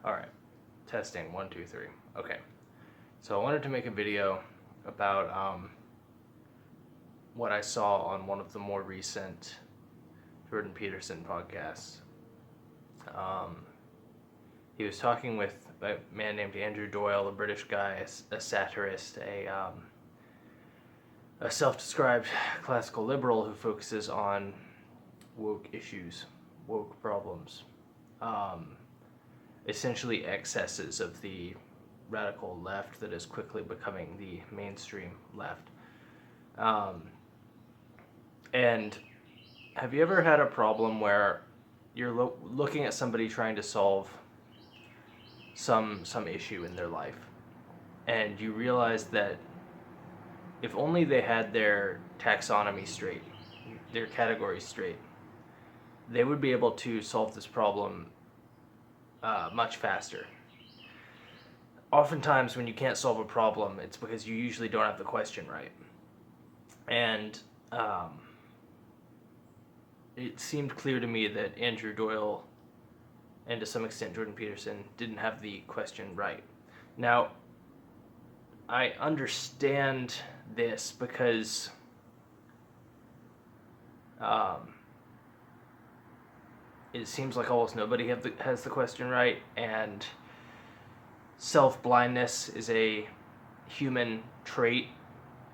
Alright, testing, 1, 2, 3. Okay, so I wanted to make a video about what I saw on one of the more recent Jordan Peterson podcasts. He was talking with a man named Andrew Doyle, a British guy, a satirist, a self-described classical liberal who focuses on woke issues, woke problems. Essentially excesses of the radical left that is quickly becoming the mainstream left. And have you ever had a problem where you're looking at somebody trying to solve some issue in their life, and you realize that if only they had their taxonomy straight, their categories straight, they would be able to solve this problem much faster. Oftentimes when you can't solve a problem, it's because you usually don't have the question right. And it seemed clear to me that Andrew Doyle, and to some extent Jordan Peterson, didn't have the question right. Now, I understand this because it seems like almost nobody has the question right, and self-blindness is a human trait,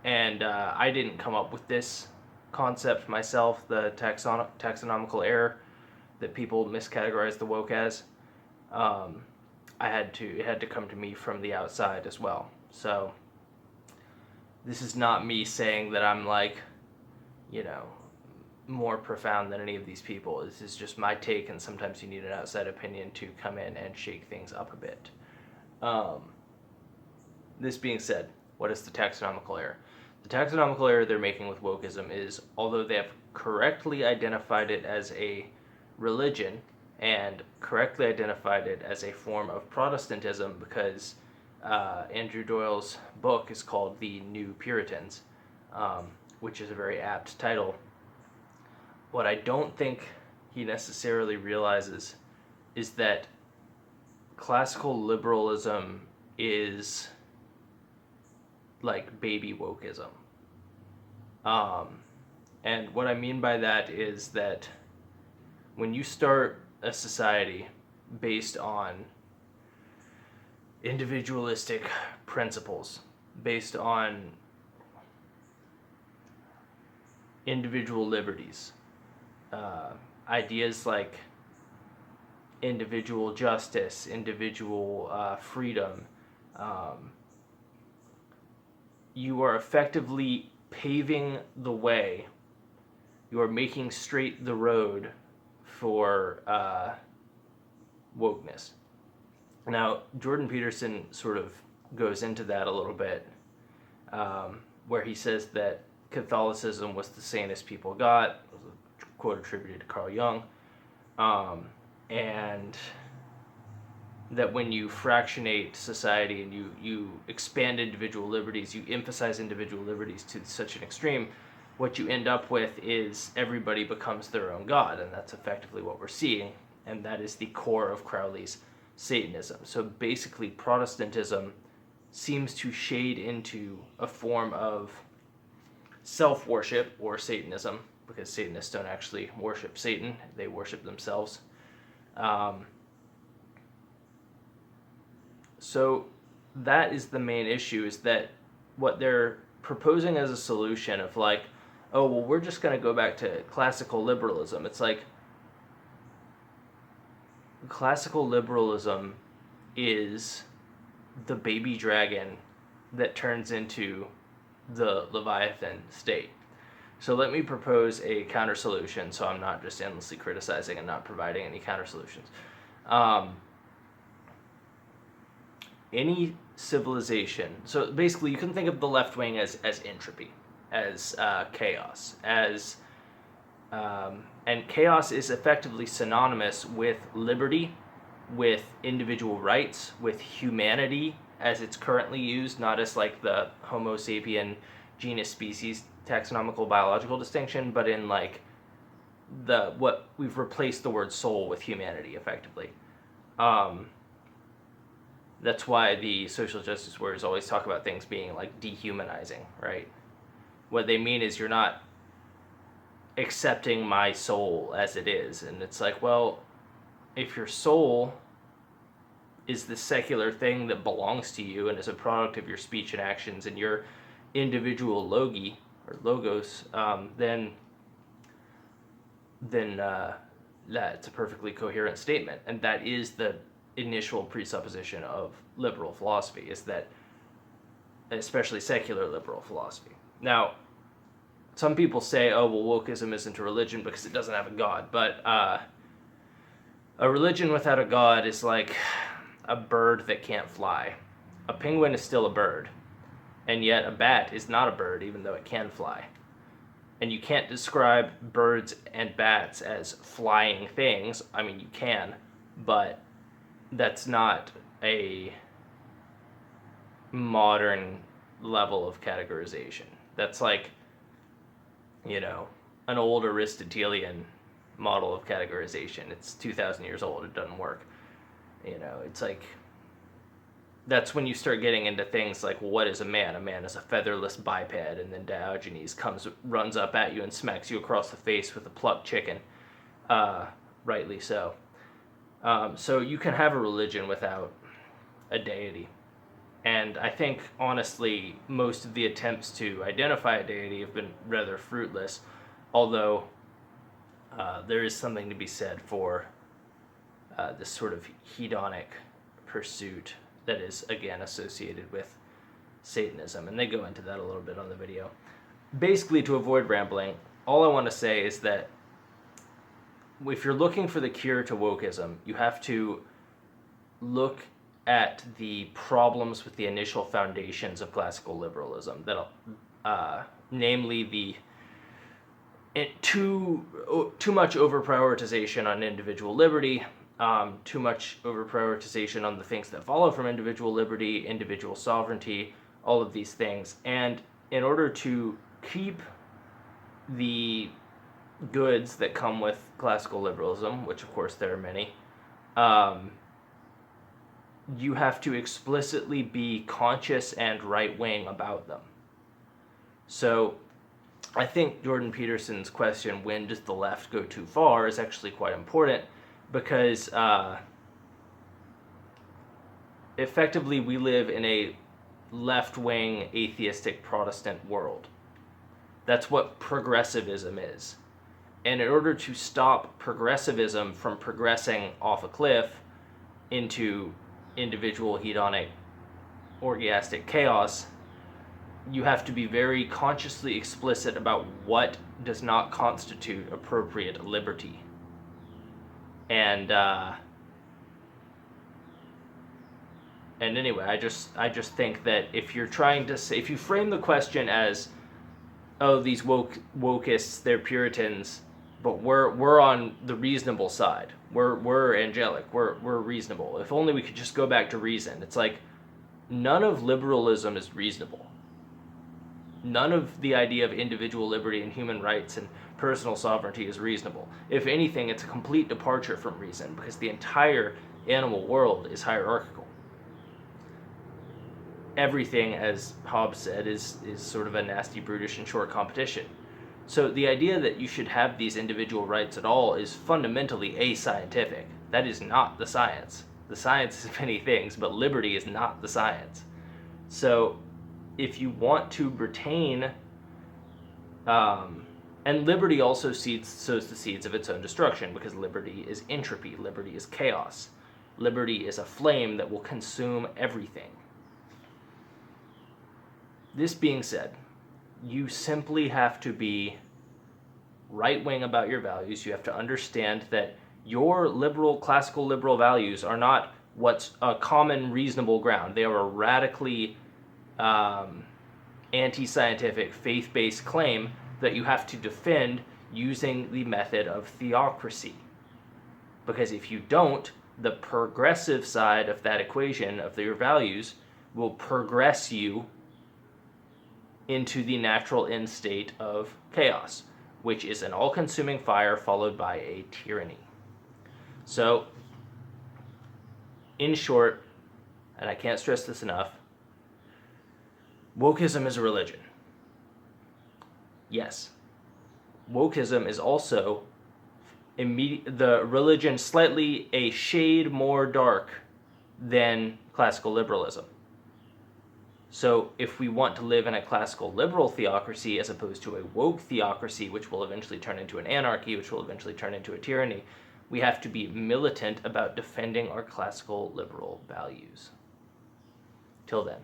and I didn't come up with this concept myself, the taxonomical error that people miscategorize the woke as. It had to come to me from the outside as well. So this is not me saying that I'm more profound than any of these people. This is just my take, and sometimes you need an outside opinion to come in and shake things up a bit. This being said, what is the taxonomical error? The taxonomical error they're making with wokeism is, although they have correctly identified it as a religion and correctly identified it as a form of Protestantism, because Andrew Doyle's book is called The New Puritans, which is a very apt title. What I don't think he necessarily realizes is that classical liberalism is like baby wokeism. And what I mean by that is that when you start a society based on individualistic principles, based on individual liberties, ideas like individual justice, individual freedom, you are effectively paving the way. You are making straight the road for wokeness. Now, Jordan Peterson sort of goes into that a little bit, where he says that Catholicism was the sanest people got, a quote attributed to Carl Jung, and that when you fractionate society and you expand individual liberties, you emphasize individual liberties to such an extreme, what you end up with is everybody becomes their own god, and that's effectively what we're seeing, and that is the core of Crowley's Satanism. So basically, Protestantism seems to shade into a form of self-worship, or Satanism, because Satanists don't actually worship Satan, they worship themselves. So that is the main issue, is that what they're proposing as a solution of like, oh, well, we're just going to go back to classical liberalism. It's like, classical liberalism is the baby dragon that turns into the Leviathan state. So let me propose a counter solution, so I'm not just endlessly criticizing and not providing any counter solutions. Any civilization, so basically you can think of the left wing as entropy, as chaos, as and chaos is effectively synonymous with liberty, with individual rights, with humanity as it's currently used, not as like the Homo sapien genus species taxonomical biological distinction, but in like what we've replaced the word soul with humanity effectively. That's why the social justice warriors always talk about things being like dehumanizing, right? What they mean is you're not accepting my soul as it is. And it's like, well, if your soul is the secular thing that belongs to you and is a product of your speech and actions and your individual logi or logos, then that's a perfectly coherent statement. And that is the initial presupposition of liberal philosophy, is that, especially secular liberal philosophy. Now, some people say, oh, well, wokeism isn't a religion because it doesn't have a god. But a religion without a god is like a bird that can't fly. A penguin is still a bird, and yet a bat is not a bird, even though it can fly. And you can't describe birds and bats as flying things. I mean, you can, but that's not a modern level of categorization. That's like, an old Aristotelian model of categorization. It's 2,000 years old. It doesn't work. It's like, that's when you start getting into things like, well, what is a man? A man is a featherless biped, and then Diogenes runs up at you and smacks you across the face with a plucked chicken. Rightly so. So you can have a religion without a deity. And I think, honestly, most of the attempts to identify a deity have been rather fruitless, although there is something to be said for this sort of hedonic pursuit that is, again, associated with Satanism. And they go into that a little bit on the video. Basically, to avoid rambling, all I want to say is that if you're looking for the cure to wokeism, you have to look at the problems with the initial foundations of classical liberalism, namely the too much over-prioritization on individual liberty, too much over-prioritization on the things that follow from individual liberty, individual sovereignty, all of these things. And in order to keep the goods that come with classical liberalism, which of course there are many, you have to explicitly be conscious and right-wing about them. So I think Jordan Peterson's question, when does the left go too far, is actually quite important, because effectively we live in a left-wing atheistic Protestant world. That's what progressivism is. And in order to stop progressivism from progressing off a cliff into individual hedonic orgiastic chaos, you have to be very consciously explicit about what does not constitute appropriate liberty. And anyway, I just think that if you're trying to say, if you frame the question as, oh, these wokeists, they're Puritans, but we're on the reasonable side. We're angelic. We're reasonable. If only we could just go back to reason. It's like, none of liberalism is reasonable. None of the idea of individual liberty and human rights and personal sovereignty is reasonable. If anything, it's a complete departure from reason, because the entire animal world is hierarchical. Everything, as Hobbes said, is sort of a nasty, brutish, and short competition. So the idea that you should have these individual rights at all is fundamentally ascientific. That is not the science. The science is many things, but liberty is not the science. So if you want to retain, and liberty also sows the seeds of its own destruction, because liberty is entropy, liberty is chaos. Liberty is a flame that will consume everything. This being said, you simply have to be right-wing about your values. You have to understand that your classical liberal values are not what's a common reasonable ground. They are a radically anti-scientific, faith-based claim that you have to defend using the method of theocracy. Because if you don't, the progressive side of that equation of your values will progress you into the natural end state of chaos, which is an all-consuming fire followed by a tyranny. So, in short, and I can't stress this enough, wokeism is a religion. Yes. Wokeism is also the religion slightly a shade more dark than classical liberalism. So if we want to live in a classical liberal theocracy as opposed to a woke theocracy, which will eventually turn into an anarchy, which will eventually turn into a tyranny, we have to be militant about defending our classical liberal values. Till then.